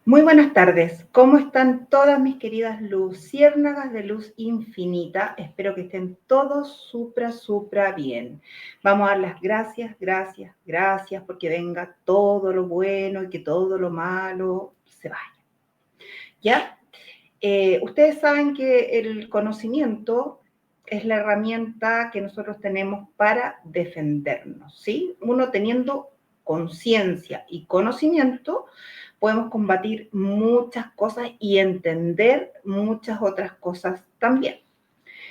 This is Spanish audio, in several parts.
Muy buenas tardes. ¿Cómo están todas mis queridas luciérnagas de luz infinita? Espero que estén todos supra bien. Vamos a dar las gracias, gracias, porque venga todo lo bueno y que todo lo malo se vaya. ¿Ya? Ustedes saben que el conocimiento es la herramienta que nosotros tenemos para defendernos, ¿sí? Uno teniendo conciencia y conocimiento, podemos combatir muchas cosas y entender muchas otras cosas también.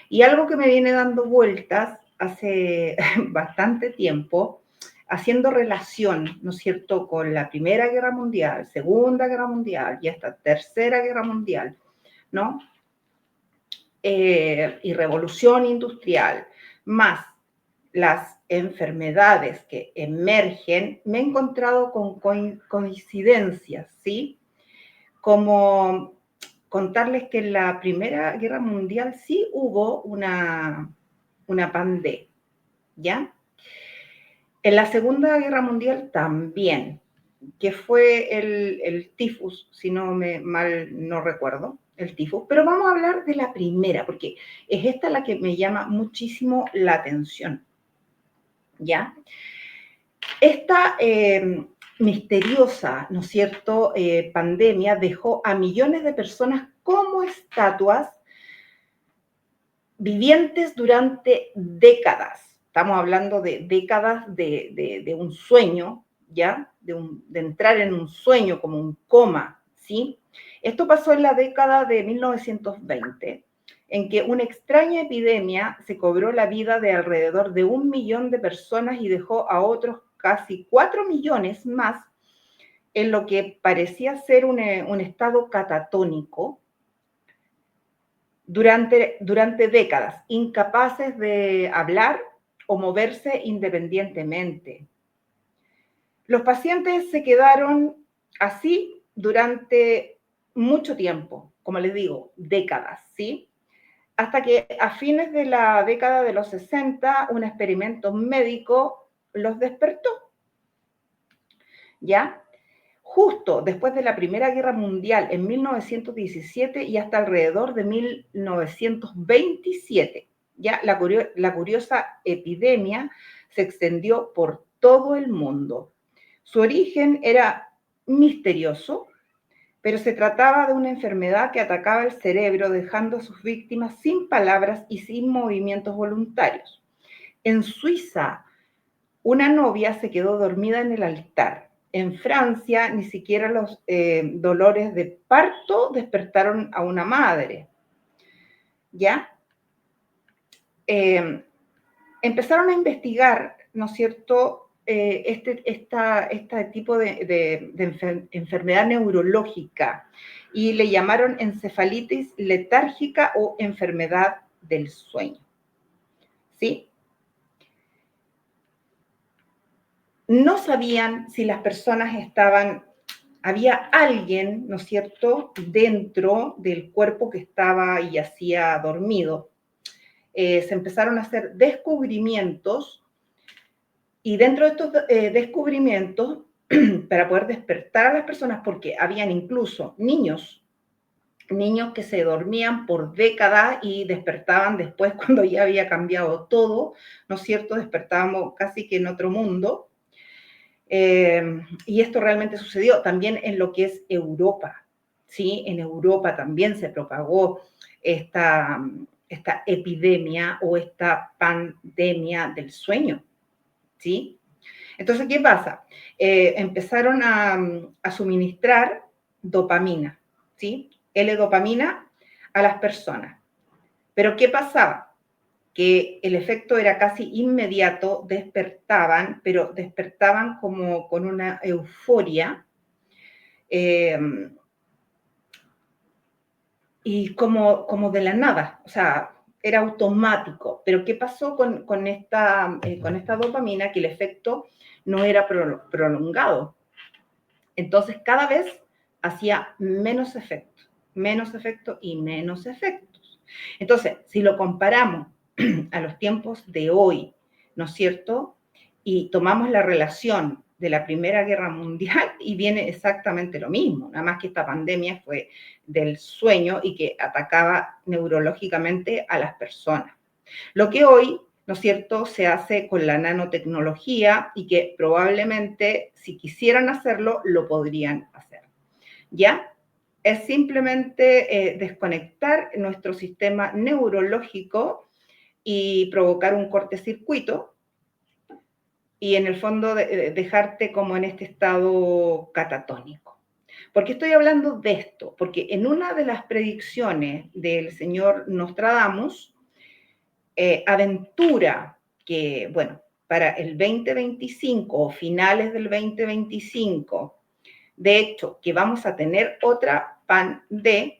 Y algo que me viene dando vueltas hace bastante tiempo, haciendo relación, ¿no es cierto?, con la Primera Guerra Mundial, Segunda Guerra Mundial y esta Tercera Guerra Mundial, ¿no? Y revolución industrial, más las enfermedades que emergen, me he encontrado con coincidencias, ¿sí? Como contarles que en la Primera Guerra Mundial sí hubo una pandemia, ¿ya? En la Segunda Guerra Mundial también, que fue el tifus, si mal no recuerdo, el tifus. Pero vamos a hablar de la primera, porque es esta la que me llama muchísimo la atención, ¿ya? Esta misteriosa, ¿no es cierto?, pandemia dejó a millones de personas como estatuas vivientes durante décadas. Estamos hablando de décadas de un sueño, ¿ya? De entrar en un sueño como un coma, ¿sí? Esto pasó en la década de 1920, en que una extraña epidemia se cobró la vida de alrededor de 1 millón de personas y dejó a otros casi 4 millones más en lo que parecía ser un estado catatónico durante décadas, incapaces de hablar o moverse independientemente. Los pacientes se quedaron así durante mucho tiempo, como les digo, décadas, ¿sí? Hasta que a fines de la década de los 60, un experimento médico los despertó, ¿ya? Justo después de la Primera Guerra Mundial, en 1917 y hasta alrededor de 1927, ya la curiosa epidemia se extendió por todo el mundo. Su origen era misterioso, pero se trataba de una enfermedad que atacaba el cerebro, dejando a sus víctimas sin palabras y sin movimientos voluntarios. En Suiza, una novia se quedó dormida en el altar. En Francia, ni siquiera los dolores de parto despertaron a una madre, ¿ya? Empezaron a investigar, ¿no es cierto?, este tipo de enfermedad neurológica y le llamaron encefalitis letárgica o enfermedad del sueño, ¿sí? No sabían si las personas había alguien, ¿no es cierto?, dentro del cuerpo que estaba y yacía dormido. Se empezaron a hacer descubrimientos y dentro de estos descubrimientos, para poder despertar a las personas, porque habían incluso niños que se dormían por décadas y despertaban después cuando ya había cambiado todo, ¿no es cierto? Despertábamos casi que en otro mundo. Y esto realmente sucedió también en lo que es Europa, ¿sí? En Europa también se propagó esta epidemia o esta pandemia del sueño, ¿sí? Entonces, ¿qué pasa? Empezaron a suministrar dopamina, ¿sí? L-dopamina a las personas. Pero ¿qué pasaba? Que el efecto era casi inmediato, despertaban, pero despertaban como con una euforia y como de la nada, o sea, era automático. Pero ¿qué pasó con esta dopamina? Que el efecto no era prolongado. Entonces, cada vez hacía menos efecto y menos efectos. Entonces, si lo comparamos a los tiempos de hoy, ¿no es cierto? Y tomamos la relación de la Primera Guerra Mundial y viene exactamente lo mismo, nada más que esta pandemia fue del sueño y que atacaba neurológicamente a las personas. Lo que hoy, ¿no es cierto?, se hace con la nanotecnología y que probablemente si quisieran hacerlo, lo podrían hacer. ¿Ya? Es simplemente desconectar nuestro sistema neurológico y provocar un cortocircuito y en el fondo dejarte como en este estado catatónico. ¿Por qué estoy hablando de esto? Porque en una de las predicciones del señor Nostradamus, aventura que, bueno, para el 2025 o finales del 2025, de hecho, que vamos a tener otra pandemia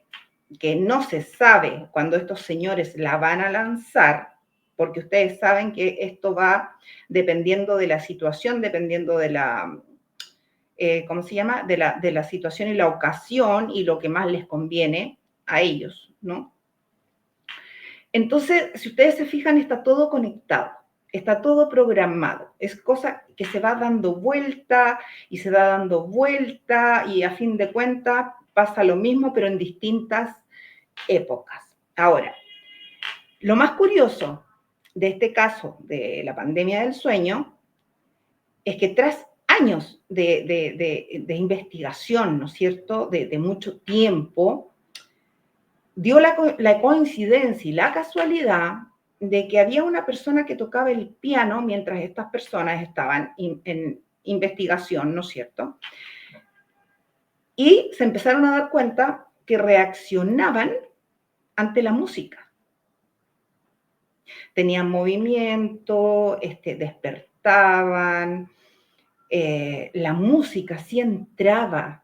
que no se sabe cuándo estos señores la van a lanzar, porque ustedes saben que esto va dependiendo de la situación, dependiendo de la, ¿cómo se llama? De la situación y la ocasión y lo que más les conviene a ellos, ¿no? Entonces, si ustedes se fijan, está todo conectado, está todo programado, es cosa que se va dando vuelta y se va dando vuelta y a fin de cuentas pasa lo mismo, pero en distintas épocas. Ahora, lo más curioso de este caso de la pandemia del sueño es que tras años de investigación, ¿no es cierto?, de mucho tiempo, dio la coincidencia y la casualidad de que había una persona que tocaba el piano mientras estas personas estaban en investigación, ¿no es cierto? Y se empezaron a dar cuenta que reaccionaban ante la música. Tenían movimiento, despertaban, la música sí entraba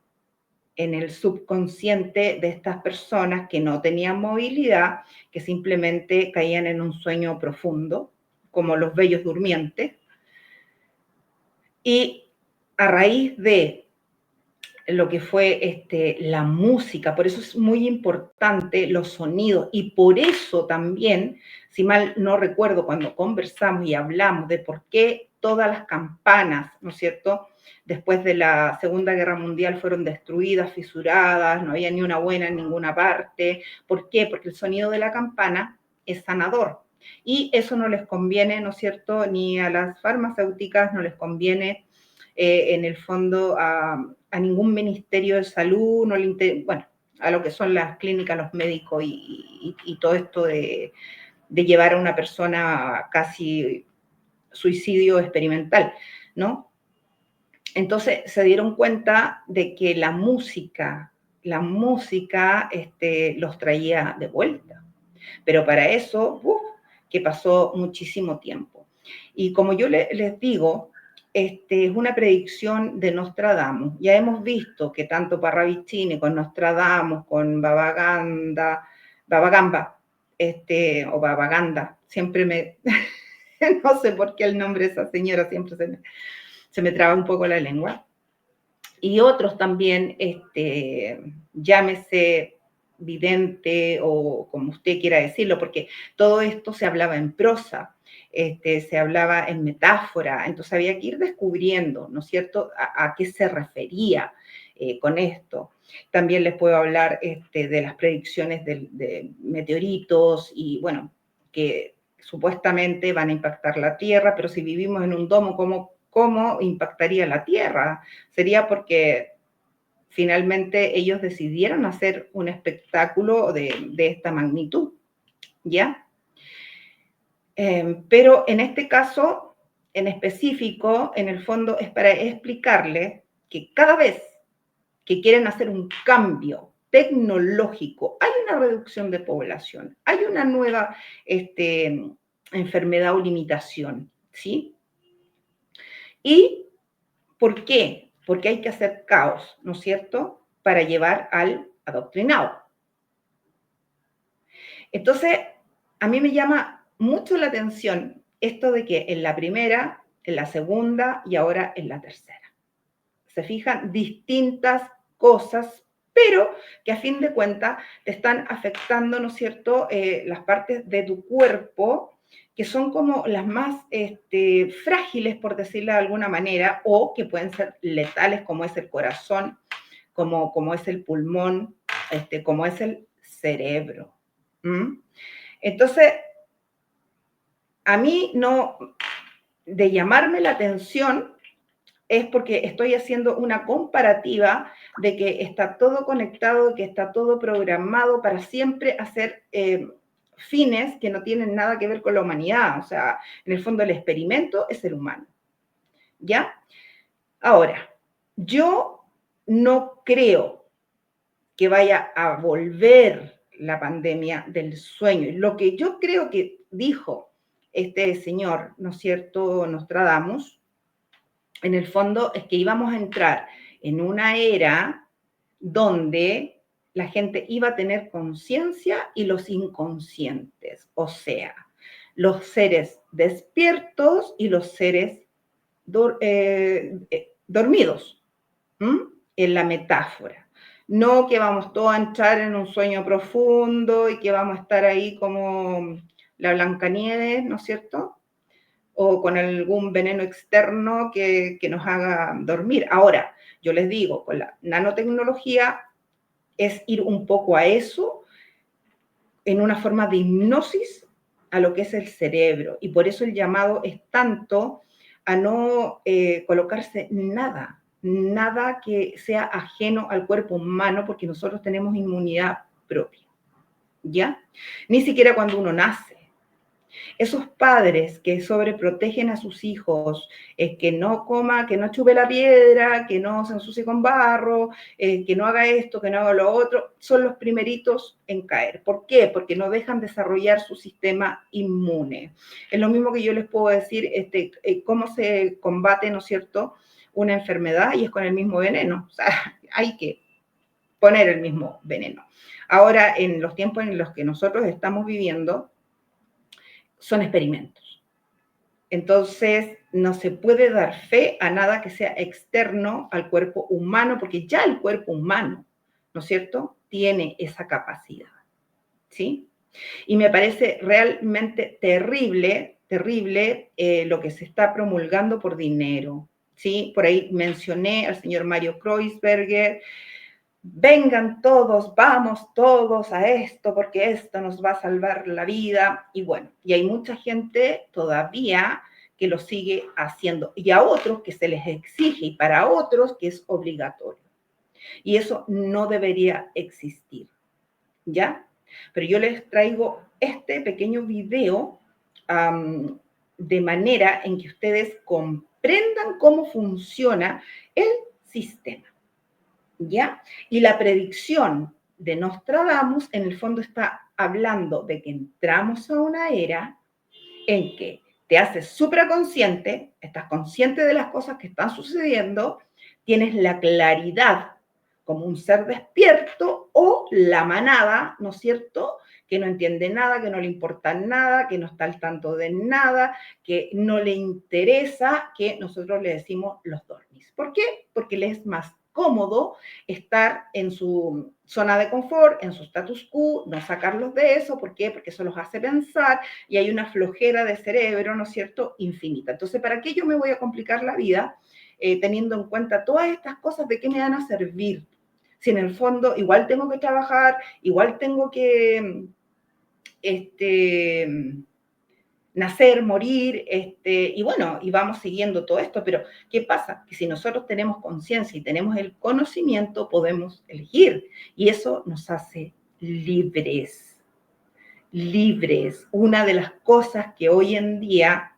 en el subconsciente de estas personas que no tenían movilidad, que simplemente caían en un sueño profundo, como los bellos durmientes. Y a raíz de lo que fue la música, por eso es muy importante los sonidos y por eso también, si mal no recuerdo, cuando conversamos y hablamos de por qué todas las campanas, ¿no es cierto?, después de la Segunda Guerra Mundial fueron destruidas, fisuradas, no había ni una buena en ninguna parte. ¿Por qué? Porque el sonido de la campana es sanador y eso no les conviene, ¿no es cierto?, ni a las farmacéuticas, no les conviene en el fondo a ningún ministerio de salud, no le bueno, a lo que son las clínicas, los médicos y todo esto de llevar a una persona a casi suicidio experimental, ¿no? Entonces se dieron cuenta de que la música los traía de vuelta. Pero para eso, que pasó muchísimo tiempo. Y como yo les digo, es una predicción de Nostradamus. Ya hemos visto que tanto Parravicini con Nostradamus, con Babagamba, o Babaganda, siempre me, no sé por qué el nombre de esa señora siempre se me traba un poco la lengua. Y otros también, llámese vidente o como usted quiera decirlo, porque todo esto se hablaba en prosa, se hablaba en metáfora, entonces había que ir descubriendo, ¿no es cierto?, a qué se refería con esto. También les puedo hablar de las predicciones de meteoritos y, bueno, que supuestamente van a impactar la Tierra, pero si vivimos en un domo, ¿cómo impactaría la Tierra? Sería porque finalmente ellos decidieron hacer un espectáculo de esta magnitud, ¿ya? Pero en este caso, en específico, en el fondo es para explicarles que cada vez que quieren hacer un cambio tecnológico, hay una reducción de población, hay una nueva enfermedad o limitación, ¿sí? ¿Y por qué? Porque hay que hacer caos, ¿no es cierto?, para llevar al adoctrinado. Entonces, a mí me llama mucho la atención esto de que en la primera, en la segunda y ahora en la tercera. Se fijan distintas cosas, pero que a fin de cuentas te están afectando, ¿no es cierto?, las partes de tu cuerpo que son como las más frágiles, por decirlo de alguna manera, o que pueden ser letales, como es el corazón, como es el pulmón, como es el cerebro. ¿Mm? Entonces, a mí no, de llamarme la atención, es porque estoy haciendo una comparativa de que está todo conectado, que está todo programado para siempre hacer fines que no tienen nada que ver con la humanidad. O sea, en el fondo el experimento es el humano. ¿Ya? Ahora, yo no creo que vaya a volver la pandemia del sueño. Lo que yo creo que dijo este señor, ¿no es cierto?, Nostradamus, en el fondo es que íbamos a entrar en una era donde la gente iba a tener conciencia y los inconscientes, o sea, los seres despiertos y los seres dormidos, en la metáfora. No que vamos todos a entrar en un sueño profundo y que vamos a estar ahí como la Blancanieves, ¿no es cierto?, o con algún veneno externo que nos haga dormir. Ahora, yo les digo, con la nanotecnología es ir un poco a eso en una forma de hipnosis a lo que es el cerebro. Y por eso el llamado es tanto a no colocarse nada, nada que sea ajeno al cuerpo humano, porque nosotros tenemos inmunidad propia, ¿ya? Ni siquiera cuando uno nace. Esos padres que sobreprotegen a sus hijos, que no coma, que no chupe la piedra, que no se ensucie con barro, que no haga esto, que no haga lo otro, son los primeritos en caer. ¿Por qué? Porque no dejan desarrollar su sistema inmune. Es lo mismo que yo les puedo decir, cómo se combate, ¿no es cierto?, una enfermedad, y es con el mismo veneno. O sea, hay que poner el mismo veneno. Ahora, en los tiempos en los que nosotros estamos viviendo, son experimentos. Entonces, no se puede dar fe a nada que sea externo al cuerpo humano, porque ya el cuerpo humano, ¿no es cierto?, tiene esa capacidad, ¿sí? Y me parece realmente terrible, terrible lo que se está promulgando por dinero, ¿sí? Por ahí mencioné al señor Mario Kreuzberger. Vengan todos, vamos todos a esto, porque esto nos va a salvar la vida. Y bueno, y hay mucha gente todavía que lo sigue haciendo, y a otros que se les exige, y para otros que es obligatorio. Y eso no debería existir, ¿ya? Pero yo les traigo este pequeño video de manera en que ustedes comprendan cómo funciona el sistema. ¿Ya? Y la predicción de Nostradamus, en el fondo, está hablando de que entramos a una era en que te haces supraconsciente, estás consciente de las cosas que están sucediendo, tienes la claridad como un ser despierto, o la manada, ¿no es cierto?, que no entiende nada, que no le importa nada, que no está al tanto de nada, que no le interesa, que nosotros le decimos los dormis. ¿Por qué? Porque le es más cómodo estar en su zona de confort, en su status quo, no sacarlos de eso. ¿Por qué? Porque eso los hace pensar, y hay una flojera de cerebro, ¿no es cierto?, infinita. Entonces, ¿para qué yo me voy a complicar la vida teniendo en cuenta todas estas cosas? ¿De qué me van a servir? Si en el fondo igual tengo que trabajar, igual tengo que nacer, morir, y bueno, y vamos siguiendo todo esto. Pero ¿qué pasa? Que si nosotros tenemos conciencia y tenemos el conocimiento, podemos elegir, y eso nos hace libres. Libres. Una de las cosas que hoy en día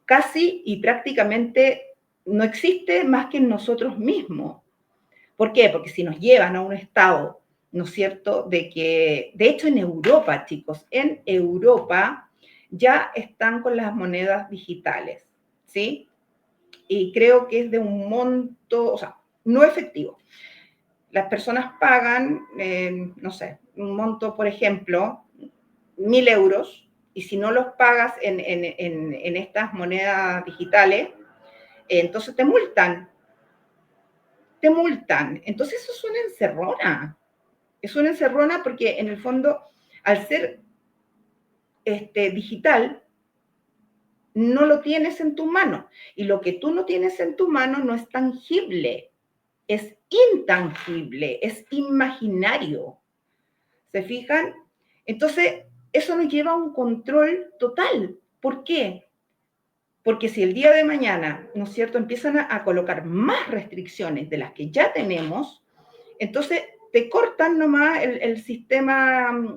casi y prácticamente no existe más que en nosotros mismos. ¿Por qué? Porque si nos llevan a un estado, ¿no es cierto?, de que, de hecho, en Europa, chicos, en Europa ya están con las monedas digitales, ¿sí? Y creo que es de un monto, o sea, no efectivo. Las personas pagan, no sé, un monto, por ejemplo, 1.000 euros, y si no los pagas en estas monedas digitales, entonces te multan. Te multan. Entonces eso es una encerrona. Es una encerrona porque en el fondo, al ser digital, no lo tienes en tu mano. Y lo que tú no tienes en tu mano no es tangible, es intangible, es imaginario. ¿Se fijan? Entonces, eso nos lleva a un control total. ¿Por qué? Porque si el día de mañana, ¿no es cierto?, empiezan a colocar más restricciones de las que ya tenemos, entonces te cortan nomás el sistema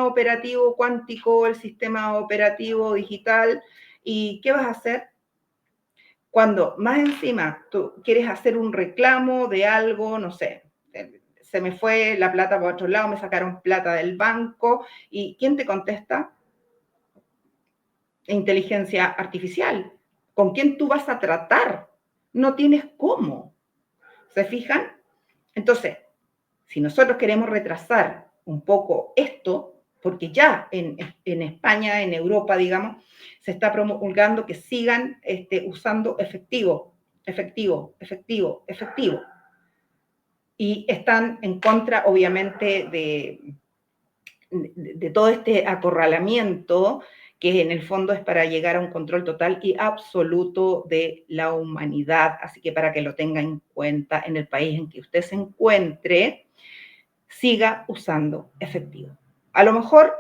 operativo cuántico, el sistema operativo digital, ¿y qué vas a hacer? Cuando más encima tú quieres hacer un reclamo de algo, no sé, se me fue la plata por otro lado, me sacaron plata del banco, ¿y quién te contesta? Inteligencia artificial. ¿Con quién tú vas a tratar? No tienes cómo. ¿Se fijan? Entonces, si nosotros queremos retrasar un poco esto, porque ya en España, en Europa, digamos, se está promulgando que sigan usando efectivo, efectivo, efectivo, efectivo. Y están en contra, obviamente, de todo este acorralamiento que en el fondo es para llegar a un control total y absoluto de la humanidad. Así que para que lo tenga en cuenta en el país en que usted se encuentre, siga usando efectivo. A lo mejor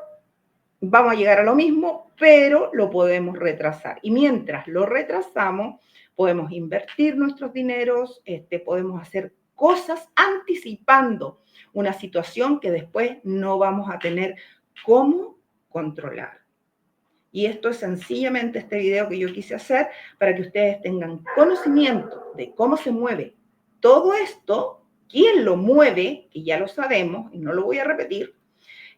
vamos a llegar a lo mismo, pero lo podemos retrasar. Y mientras lo retrasamos, podemos invertir nuestros dineros, podemos hacer cosas anticipando una situación que después no vamos a tener cómo controlar. Y esto es sencillamente este video que yo quise hacer para que ustedes tengan conocimiento de cómo se mueve todo esto, quién lo mueve, que ya lo sabemos y no lo voy a repetir,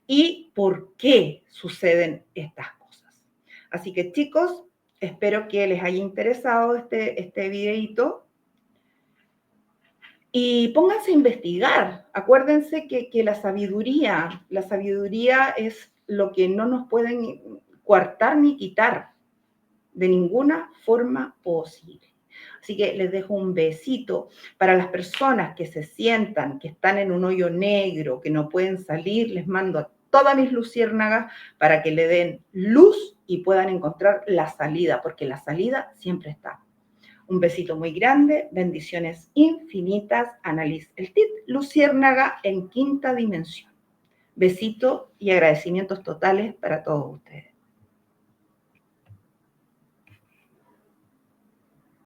y por qué suceden estas cosas. Así que chicos, espero que les haya interesado este videito y pónganse a investigar. Acuérdense que la sabiduría es lo que no nos pueden coartar ni quitar de ninguna forma posible. Así que les dejo un besito para las personas que se sientan, que están en un hoyo negro, que no pueden salir. Les mando a todas mis luciérnagas para que le den luz y puedan encontrar la salida, porque la salida siempre está. Un besito muy grande, bendiciones infinitas. Annalise El Tit, luciérnaga en quinta dimensión. Besito y agradecimientos totales para todos ustedes.